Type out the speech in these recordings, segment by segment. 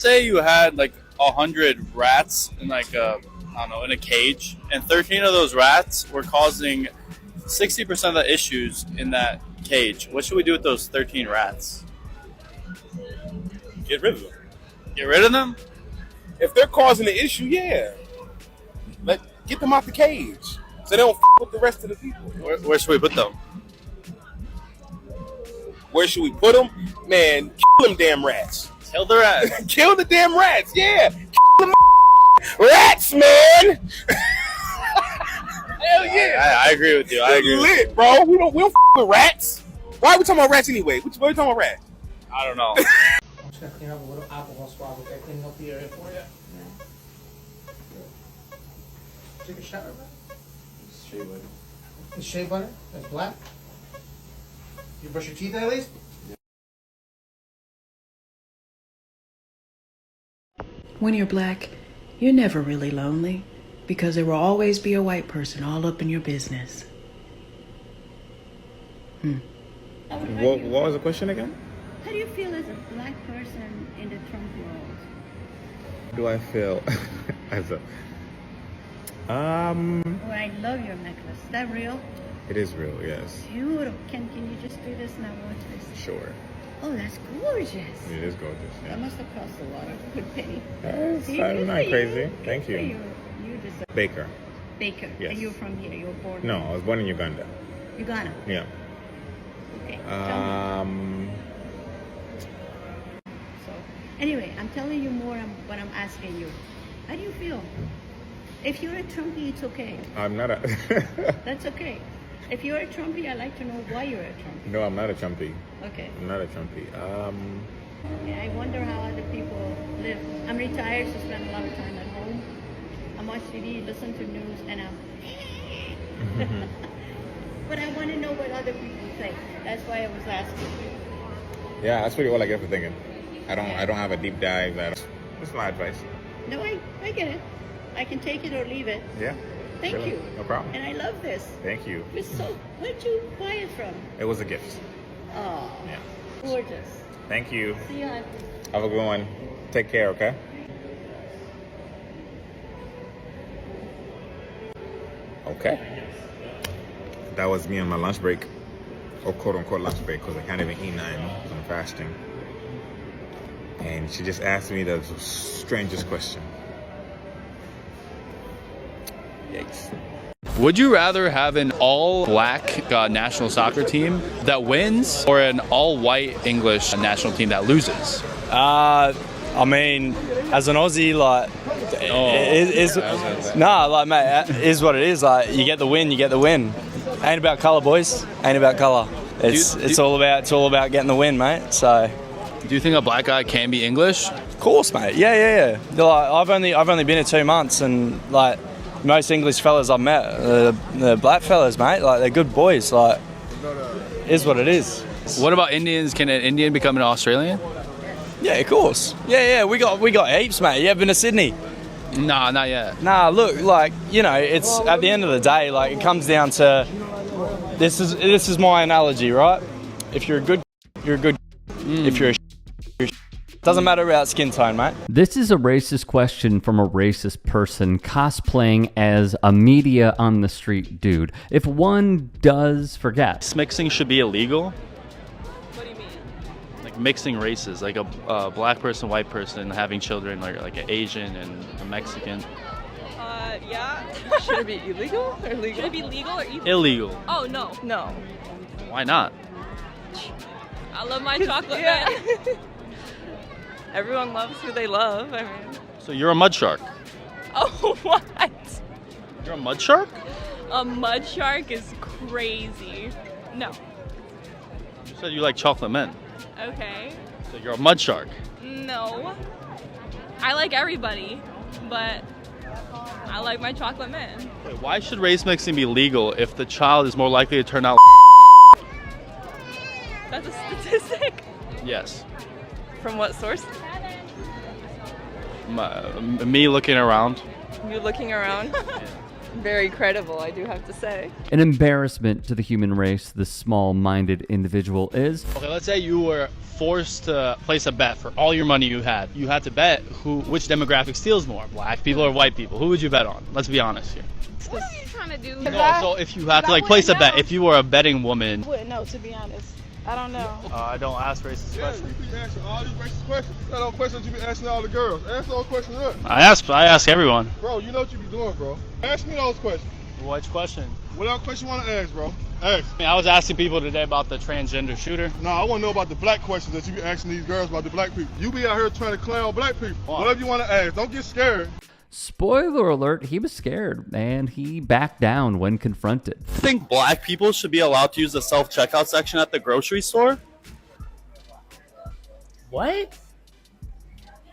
Say you had like 100 rats in like a, I don't know, in a cage, and 13 of those rats were causing 60% of the issues in that cage. What should we do with those 13 rats? Get rid of them. Get rid of them? If they're causing the issue, yeah. Get them out the cage so they don't with the rest of the people. Where should we put them? Where should we put them? Man, kill them damn rats. Kill the rats. Kill the damn rats, yeah. Kill them rats, man. Hell yeah. I agree with you. I agree. Lit, bro. We don't with rats. Why are we talking about rats anyway? What are we talking about rats? I don't know. I'm just gonna clean up a little alcohol swab with that, cleaning up the area for you. Take a shower, bro. Shea butter. The shea butter, that's black. You brush your teeth at least? When you're black, you're never really lonely because there will always be a white person all up in your business. What was the question again? How do you feel as a black person in the Trump world? How do I feel as a... Oh, I love your necklace. Is that real? It is real, yes. Beautiful. Can you just do this now? Watch this. Sure. Oh, that's gorgeous. It is gorgeous, yeah. That must have cost a lot of good penny. That's See, not good for crazy. you. Thank Good for you. You deserve Baker. Baker. Yes. And you're from here. You're born No, here. I was born in Uganda. Uganda. Yeah. Okay. So, anyway, I'm telling you more than what I'm asking you. How do you feel? If you're a Trumpy, it's okay. I'm not a... That's okay. If you're a Trumpy, I'd like to know why you're a Trumpy. No, I'm not a Trumpy. Okay. I'm not a Trumpy. Yeah, I wonder how other people live. I'm retired, so spend a lot of time at home. I watch TV, listen to news, and I'm... But I want to know what other people think. That's why I was asking. Yeah, that's really all I get for thinking. I don't have a deep dive. That's my advice. No, I get it. I can take it or leave it. Yeah. Thank really. you. No problem. And I love this. Thank you. It's so... Where'd you buy it from? It was a gift. Oh, Yeah. gorgeous. Thank you. See you on... Have a good one. Take care, okay? Okay. That was me on my lunch break. Or quote-unquote lunch break, because I can't even eat nothing because I'm fasting. And she just asked me the strangest question. Yikes. Would you rather have an all-black national soccer team that wins or an all-white English national team that loses? I mean, as an Aussie, like, mate, it is what it is. Like, you get the win, you get the win. Ain't about colour, boys. Ain't about colour. It's all about getting the win, mate. So, do you think a black guy can be English? Of course, mate. Yeah. Like, I've only been here 2 months, and like most English fellas I've met, the black fellas, mate. Like, they're good boys. Like, is what it is. What about Indians? Can an Indian become an Australian? Yeah, of course. Yeah. We got heaps, mate. You ever been to Sydney? Nah, not yet. Nah, look, like, you know, it's at the end of the day, like, it comes down to this is my analogy, right? If you're a good, you're a good. If you're a doesn't matter about skin tone, mate. This is a racist question from a racist person cosplaying as a media on the street dude. If one does forget, Mixing should be illegal. What do you mean? Like mixing races, like a black person, white person having children, like an Asian and a Mexican. Yeah. Should it be illegal or legal? Should it be legal or illegal? Illegal. Oh, no. Why not? I love my chocolate, man. Everyone loves who they love, I mean. So you're a mud shark. Oh, what? You're a mud shark? A mud shark is crazy. No. You said you like chocolate men. Okay. So you're a mud shark. No. I like everybody, but I like my chocolate man. Wait, why should race mixing be legal if the child is more likely to turn out? That's a statistic. Yes. From what source? Me looking around. You looking around? very credible, I do have to say. An embarrassment to the human race, this small-minded individual is. Okay, let's say you were forced to place a bet for all your money you had. You had to bet which demographic steals more, black people or white people. Who would you bet on? Let's be honest here. What are you trying to do? No, so if you had to like place a bet, if you were a betting woman. I wouldn't know, to be honest. I don't know. I don't ask racist questions. You be answering all these racist questions. That's all questions you be asking all the girls. Answer those questions up. I ask everyone. Bro, you know what you be doing, bro. Ask me those questions. Which question? Whatever question you want to ask, bro. Ask. I was asking people today about the transgender shooter. No, I want to know about the black questions that you be asking these girls about the black people. You be out here trying to clown black people. Wow. Whatever you want to ask. Don't get scared. Spoiler alert, he was scared, and he backed down when confronted. I think black people should be allowed to use the self-checkout section at the grocery store. What?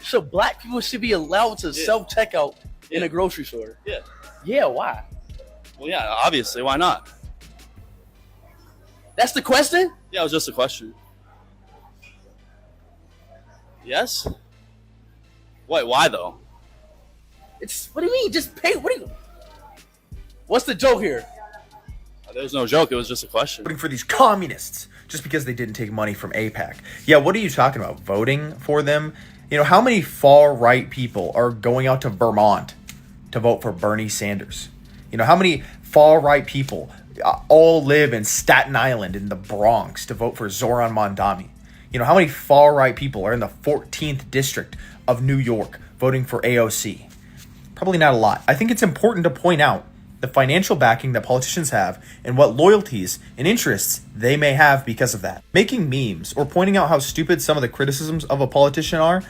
So black people should be allowed to self-checkout in a grocery store? Yeah. Yeah, why? Well, yeah, obviously. Why not? That's the question? Yeah, it was just a question. Yes? Wait, why though? What do you mean? Just pay. What's the joke here? There's no joke. It was just a question. Voting for these communists just because they didn't take money from AIPAC. Yeah, what are you talking about? Voting for them? You know, how many far-right people are going out to Vermont to vote for Bernie Sanders? You know, how many far-right people all live in Staten Island in the Bronx to vote for Zoran Mondami? You know, how many far-right people are in the 14th district of New York voting for AOC? Probably not a lot. I think it's important to point out the financial backing that politicians have and what loyalties and interests they may have because of that. Making memes or pointing out how stupid some of the criticisms of a politician are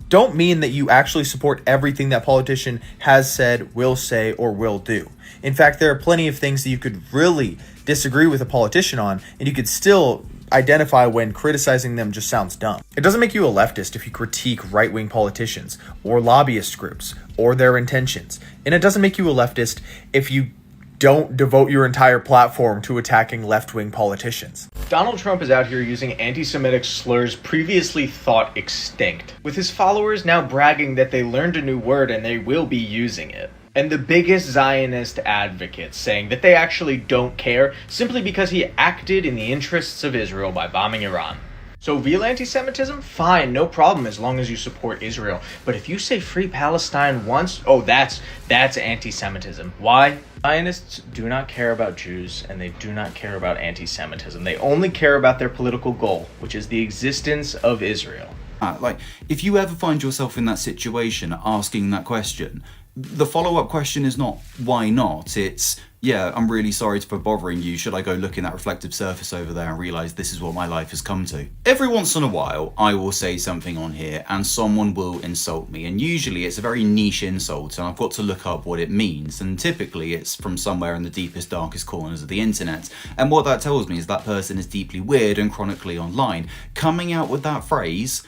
don't mean that you actually support everything that politician has said, will say, or will do. In fact, there are plenty of things that you could really disagree with a politician on, and you could still identify when criticizing them just sounds dumb. It doesn't make you a leftist if you critique right-wing politicians or lobbyist groups or their intentions. And it doesn't make you a leftist if you don't devote your entire platform to attacking left-wing politicians. Donald Trump is out here using anti-Semitic slurs previously thought extinct, with his followers now bragging that they learned a new word and they will be using it. And the biggest Zionist advocates saying that they actually don't care simply because he acted in the interests of Israel by bombing Iran. So real anti-Semitism? Fine, no problem as long as you support Israel. But if you say free Palestine once, oh, that's anti-Semitism. Why? Zionists do not care about Jews and they do not care about anti-Semitism. They only care about their political goal, which is the existence of Israel. Like, if you ever find yourself in that situation asking that question, the follow-up question is not, why not? It's, yeah, I'm really sorry for bothering you. Should I go look in that reflective surface over there and realise this is what my life has come to? Every once in a while, I will say something on here and someone will insult me. And usually it's a very niche insult and I've got to look up what it means. And typically it's from somewhere in the deepest, darkest corners of the internet. And what that tells me is that person is deeply weird and chronically online. Coming out with that phrase,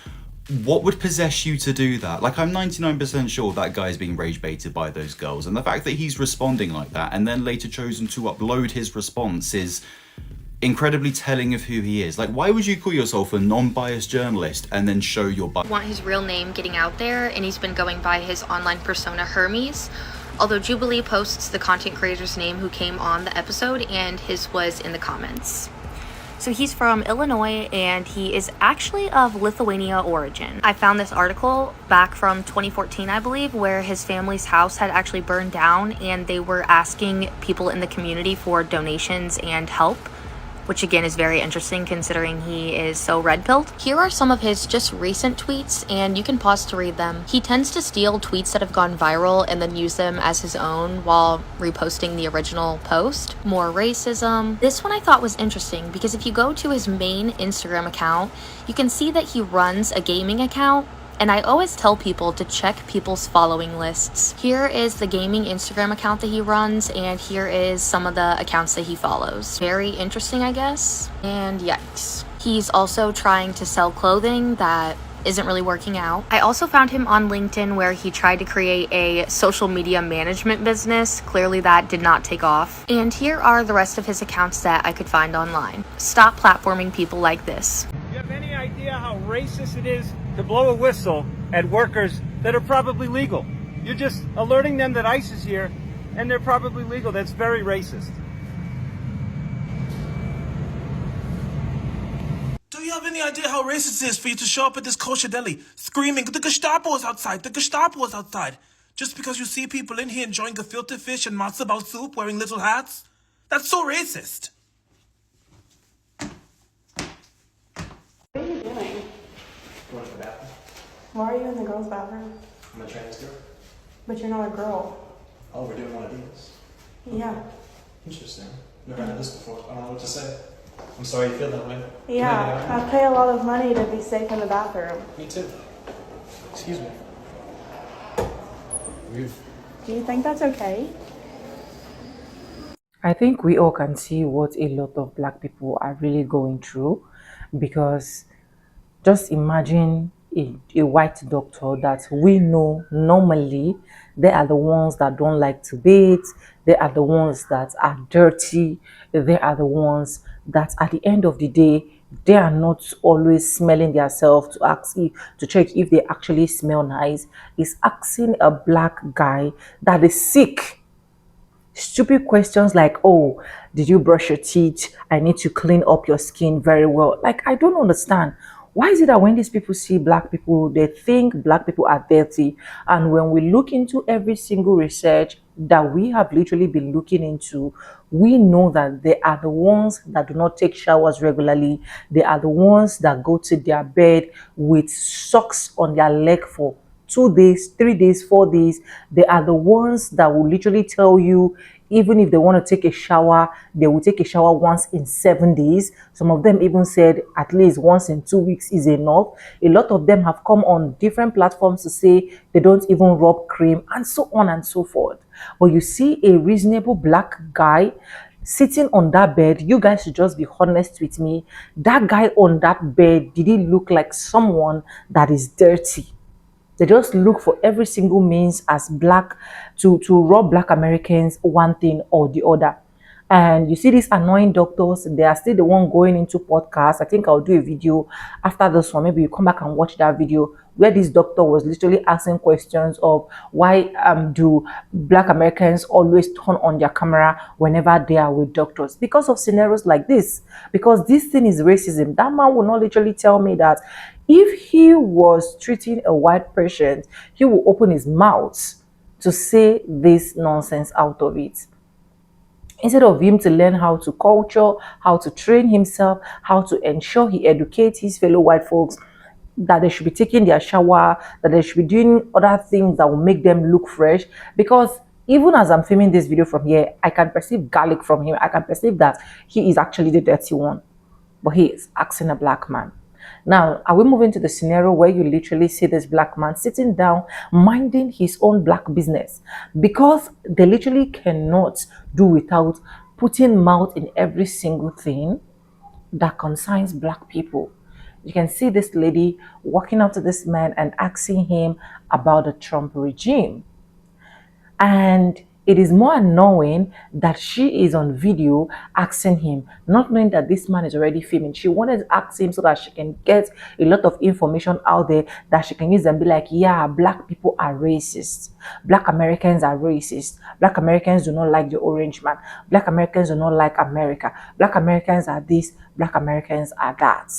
what would possess you to do that? Like, I'm 99% sure that guy's being rage baited by those girls, and the fact that he's responding like that and then later chosen to upload his response is incredibly telling of who he is. Like, why would you call yourself a non-biased journalist and then show your bias? Want his real name getting out there, and he's been going by his online persona Hermes. Although Jubilee posts the content creator's name who came on the episode, and his was in the comments. So he's from Illinois and he is actually of Lithuania origin. I found this article back from 2014, I believe, where his family's house had actually burned down and they were asking people in the community for donations and help, which again is very interesting considering he is so red-pilled. Here are some of his just recent tweets, and you can pause to read them. He tends to steal tweets that have gone viral and then use them as his own while reposting the original post. More racism. This one I thought was interesting because if you go to his main Instagram account, you can see that he runs a gaming account. And I always tell people to check people's following lists. Here is the gaming Instagram account that he runs, and here is some of the accounts that he follows. Very interesting, I guess. And yikes. He's also trying to sell clothing that isn't really working out. I also found him on LinkedIn where he tried to create a social media management business. Clearly that did not take off. And here are the rest of his accounts that I could find online. Stop platforming people like this. You have any idea how racist it is to blow a whistle at workers that are probably legal? You're just alerting them that ICE is here and they're probably legal. That's very racist. Do you have any idea how racist it is for you to show up at this kosher deli screaming, "The Gestapo is outside! The Gestapo is outside!" Just because you see people in here enjoying gefilte fish and matzo ball soup wearing little hats? That's so racist. What are you doing? Going to the bathroom. Why are you in the girls' bathroom? I'm a trans girl. But you're not a girl. Oh, we're doing one of these. Yeah. Interesting. Never had this before. I don't know what to say. I'm sorry you feel that way. Yeah, I pay a lot of money to be safe in the bathroom. Me too. Excuse me. Weird. Do you think that's okay? I think we all can see what a lot of black people are really going through, because just imagine a white doctor that we know normally, they are the ones that don't like to bathe, they are the ones that are dirty, they are the ones that at the end of the day, they are not always smelling themselves to check if they actually smell nice. Is asking a black guy that is sick stupid questions like, "Oh, did you brush your teeth? I need to clean up your skin very well." Like, I don't understand. Why is it that when these people see black people, they think black people are dirty? And when we look into every single research that we have literally been looking into, we know that they are the ones that do not take showers regularly. They are the ones that go to their bed with socks on their leg for 2 days, 3 days, 4 days. They are the ones that will literally tell you, even if they want to take a shower, they will take a shower once in 7 days. Some of them even said at least once in 2 weeks is enough. A lot of them have come on different platforms to say they don't even rub cream, and so on and so forth. But you see a reasonable black guy sitting on that bed. You guys should just be honest with me. That guy on that bed, did he look like someone that is dirty? They just look for every single means as black to rob black Americans one thing or the other. And you see these annoying doctors, they are still the one going into podcasts. I think I'll do a video after this one. Maybe you come back and watch that video where this doctor was literally asking questions of why do black Americans always turn on their camera whenever they are with doctors? Because of scenarios like this. Because this thing is racism. That man will not literally tell me that if he was treating a white patient, he will open his mouth to say this nonsense out of it. Instead of him to learn how to culture, how to train himself, how to ensure he educates his fellow white folks, that they should be taking their shower, that they should be doing other things that will make them look fresh. Because even as I'm filming this video from here, I can perceive garlic from him. I can perceive that he is actually the dirty one. But he is asking a black man. Now, are we moving to the scenario where you literally see this black man sitting down, minding his own black business? Because they literally cannot do without putting mouth in every single thing that concerns black people. You can see this lady walking up to this man and asking him about the Trump regime. And it is more annoying that she is on video asking him, not knowing that this man is already filming. She wanted to ask him so that she can get a lot of information out there that she can use and be like, yeah, black people are racist. Black Americans are racist. Black Americans do not like the orange man. Black Americans do not like America. Black Americans are this. Black Americans are that.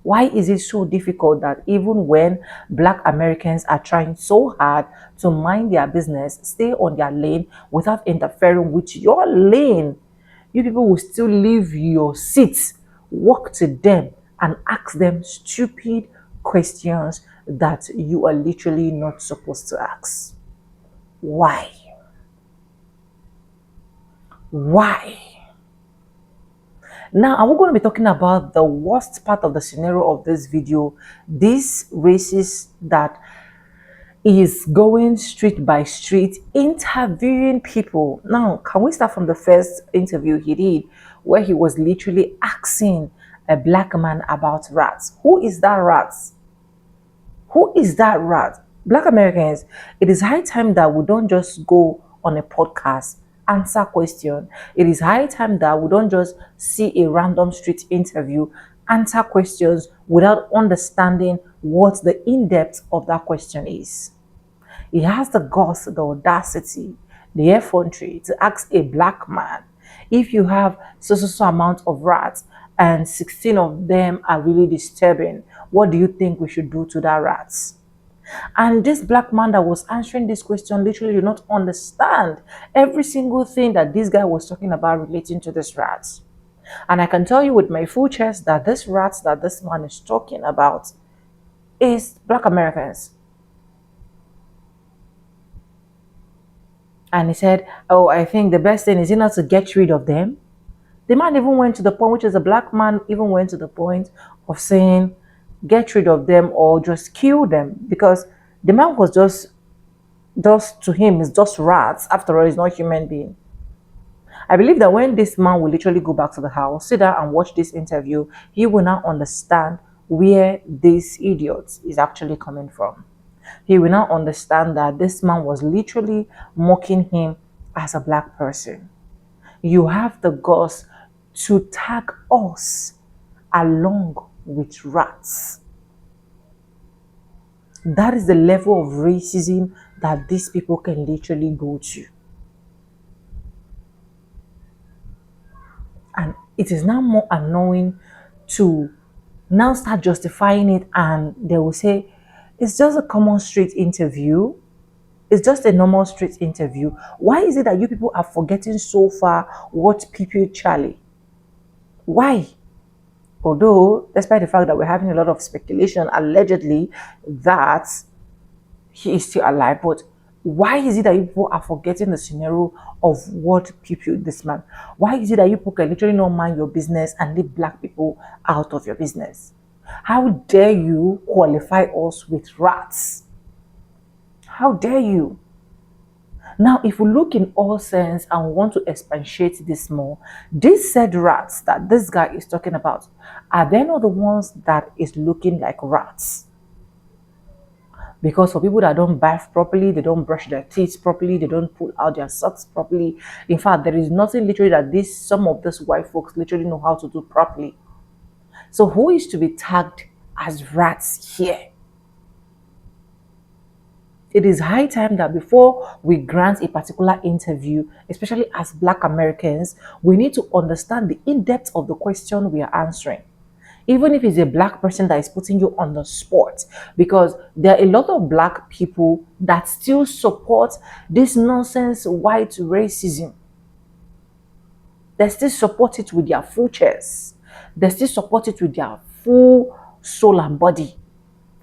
Why is it so difficult that even when black Americans are trying so hard to mind their business, stay on their lane without interfering with your lane, you people will still leave your seats, walk to them and ask them stupid questions that you are literally not supposed to ask? Why? Why? Now, I'm going to be talking about the worst part of the scenario of this video. This racist that is going street by street, interviewing people. Now, can we start from the first interview he did, where he was literally asking a black man about rats? Who is that rat? Who is that rat? Black Americans, it is high time that we don't just go on a podcast answer question. It is high time that we don't just see a random street interview, answer questions without understanding what the in-depth of that question is. He has the guts, the audacity, the effrontery to ask a black man if you have so amount of rats and 16 of them are really disturbing, what do you think we should do to that rats? And this black man that was answering this question literally did not understand every single thing that this guy was talking about relating to this rats. And I can tell you with my full chest that this rats that this man is talking about is black Americans. And he said, oh, I think the best thing is not to get rid of them. The man even went to the point, which is a black man, even went to the point of saying, get rid of them or just kill them. Because the man was just to him, it's just rats. After all, he's not a human being. I believe that when this man will literally go back to the house, sit down and watch this interview, he will now understand where this idiot is actually coming from. He will now understand that this man was literally mocking him as a black person. You have the guts to tag us along with rats. That is the level of racism that these people can literally go to. And it is now more annoying to now start justifying it, and they will say, it's just a common street interview. It's just a normal street interview. Why is it that you people are forgetting so far what people Charlie? Why? Although, despite the fact that we're having a lot of speculation, allegedly, that he is still alive, but why is it that you people are forgetting the scenario of what people this man? Why is it that you people can literally not mind your business and leave black people out of your business? How dare you qualify us with rats? How dare you? Now, if we look in all sense and want to expatiate this more, these said rats that this guy is talking about, are they not the ones that is looking like rats? Because for people that don't bath properly, they don't brush their teeth properly, they don't pull out their socks properly. In fact, there is nothing literally that some of these white folks literally know how to do properly. So who is to be tagged as rats here? It is high time that before we grant a particular interview, especially as black Americans, we need to understand the in-depth of the question we are answering. Even if it's a black person that is putting you on the spot, because there are a lot of black people that still support this nonsense white racism. They still support it with their full chest. They still support it with their full soul and body.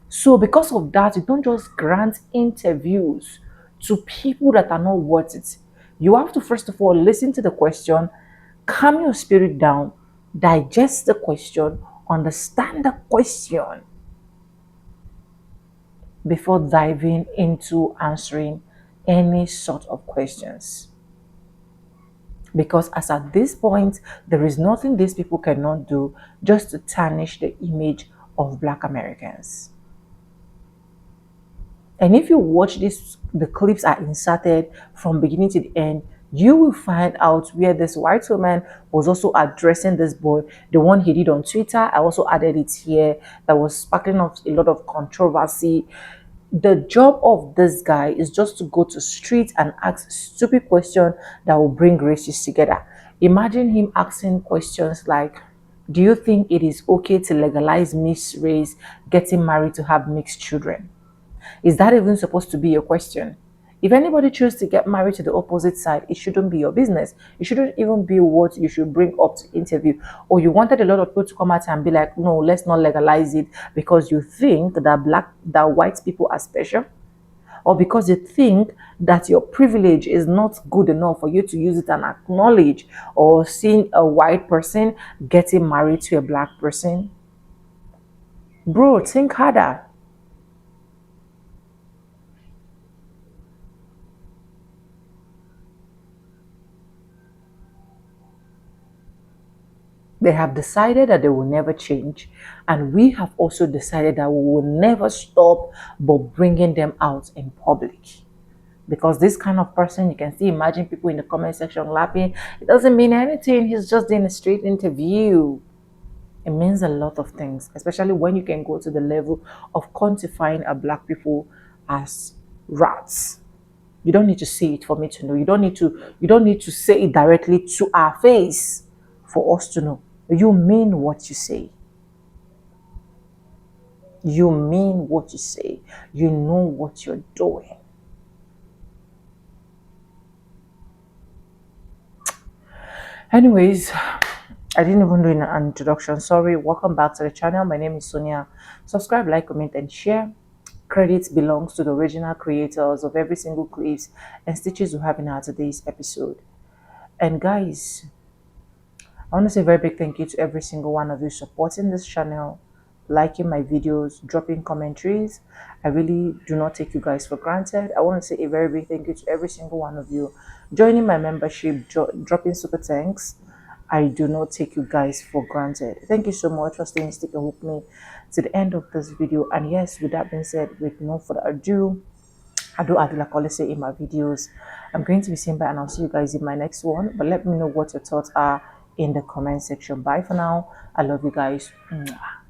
So because of that, you don't just grant interviews to people that are not worth it. You have to first of all listen to the question, calm your spirit down, digest the question, understand the question before diving into answering any sort of questions. Because as at this point, there is nothing these people cannot do just to tarnish the image of black Americans. And if you watch this, the clips are inserted from beginning to the end, you will find out where this white woman was also addressing this boy, the one he did on Twitter. I also added it here, that was sparking up a lot of controversy. The job of this guy is just to go to street and ask stupid questions that will bring races together. Imagine him asking questions like, do you think it is okay to legalize mixed race, getting married to have mixed children? Is that even supposed to be a question? If anybody chooses to get married to the opposite side, it shouldn't be your business. It shouldn't even be what you should bring up to interview. Or you wanted a lot of people to come out and be like, no, let's not legalize it because you think that white people are special, or because you think that your privilege is not good enough for you to use it and acknowledge or seeing a white person getting married to a black person. Bro, think harder. They have decided that they will never change, and we have also decided that we will never stop but bringing them out in public. Because this kind of person, you can see, imagine people in the comment section laughing. It doesn't mean anything. He's just doing a straight interview. It means a lot of things, especially when you can go to the level of quantifying a black people as rats. You don't need to say it for me to know. You don't need to say it directly to our face for us to know. You mean what you say. You mean what you say. You know what you're doing. Anyways, I didn't even do an introduction. Sorry. Welcome back to the channel. My name is Sonia. Subscribe, like, comment, and share. Credit belongs to the original creators of every single clips and stitches we have in our today's episode. And guys, I want to say a very big thank you to every single one of you supporting this channel, liking my videos, dropping commentaries. I really do not take you guys for granted. I want to say a very big thank you to every single one of you joining my membership, dropping super thanks. I do not take you guys for granted. Thank you so much for staying sticking with me to the end of this video. And yes, with that being said, with no further ado, I do like I say in my videos, I'm going to be saying bye, and I'll see you guys in my next one. But let me know what your thoughts are in the comment section. Bye for now. I love you guys. Mwah.